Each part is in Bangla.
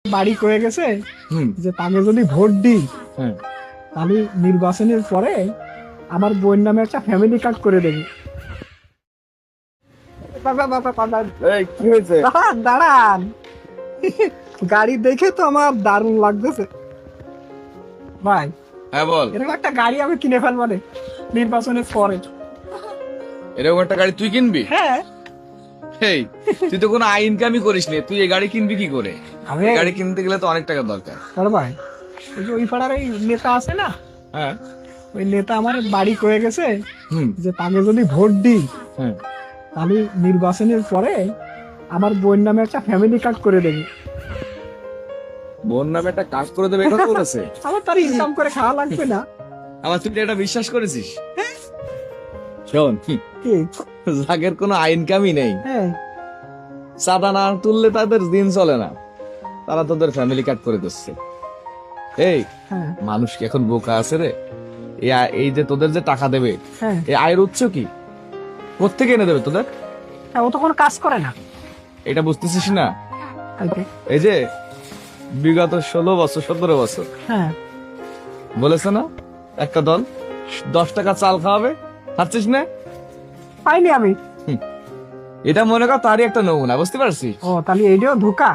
বাড়ি কয়ে গেছে হুম যে তাকে যদি ভোট দিই হ্যাঁ তাহলে নির্বাচনের পরে আমার বোন নামে একটা ফ্যামিলি কার্ড করে দেবে। এই কি হয়েছে? দাঁড়ান দাঁড়ান, গাড়ি দেখে তো আমার দারুণ লাগতেছে ভাই। হ্যাঁ বল। এরকম একটা গাড়ি আমি কিনে ফেলবো রে নির্বাচনের পরে। এরকম একটা গাড়ি তুই কিনবি? হ্যাঁ, এই তুই তো কোনো আয় ইনকামই করিস নি, তুই এই গাড়ি কিনবি কি করে? আমি এই গাড়ি কিনতে গেলে তো অনেক টাকা দরকার। দাঁড়া ভাই, ওই যে ওই পাড়ার এই নেতা আছে না, হ্যাঁ ওই নেতা আমার বাড়ি কয়ে গেছে হুম যে তাকে যদি ভোট দিই হ্যাঁ তাহলে নির্বাচনের পরে আমার বোন নামে একটা ফ্যামিলি কার্ড করে দেবে। বোন নামে একটা কাজ করে দেবে এটা বলেছে। আমার তার ইনকাম করে খাওয়া লাগবে না। আমার তুই এটা বিশ্বাস করেছিস? শোন, কি? যাদের কোনো আয় ইনকামই নেই, হ্যাঁ, চাঁদা না তুললে তাদের দিন চলে না, তারা তোদের ফ্যামিলি কার্ড করে দিচ্ছে। এই হ্যাঁ, মানুষ কি এখন বোকা আছে রে? এই যে তোদের যে টাকা দেবে, হ্যাঁ, এই আয়ের উৎস কি? কোত্থেকে এনে দেবে তোদের? হ্যাঁ, ও তো কোনো কাজ করে না। এটা বুঝতেছিস না? কালকে। এই যে বিগত 16 বছর 17 বছর হ্যাঁ, বলেছে না একটা দল 10 টাকা চাল খাওয়াবে, খাচ্ছিস না? পাইনি আমি। এটা মনে কর তারই একটা নমুনা, বুঝতে পারছিস? ও তাহলে এইটাও ধোকা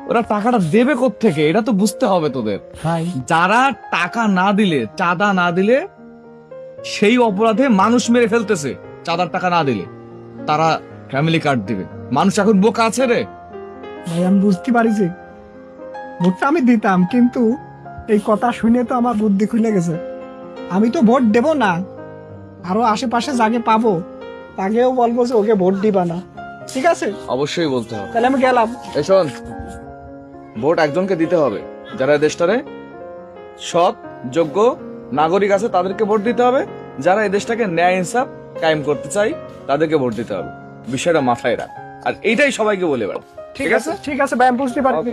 ওরা টাকাটা দেবে কোত্থেকে এটা তো বুঝতে হবে তোদের। ভাই। যারা টাকা না দিলে, চাঁদা না দিলে, সেই অপরাধে মানুষ মেরে ফেলতেছে। চাঁদার টাকা না দিলে তারা ফ্যামিলি কার্ড দিবে। মানুষ এখন বোকা আছে রে। ভাই আমি বুঝতে পারিছি, ভোটটা আমি দিতাম, কিন্তু এই কথা শুনে তো আমার বুদ্ধি খুলে গেছে। আমি তো ভোট দেব না, আরো আশেপাশে যাকে পাবো তাকেও বলবো যে ওকে ভোট দিবা না। ঠিক আছে, অবশ্যই বলতে হবে। তাহলে আমি গেলাম। এই শোন, ভোট একজনকে দিতে হবে যারা এই দেশটারে সৎ যোগ্য নাগরিক আছে, তাদেরকে ভোট দিতে হবে। যারা এই দেশটাকে ন্যায় ইনসাফ কায়েম করতে চাই তাদেরকে ভোট দিতে হবে। বিষয়টা মাথায় রাখ, আর এইটাই সবাইকে বলে বেড়া। ঠিক আছে, ঠিক আছে ভাই, আমি বুঝতে পারছি।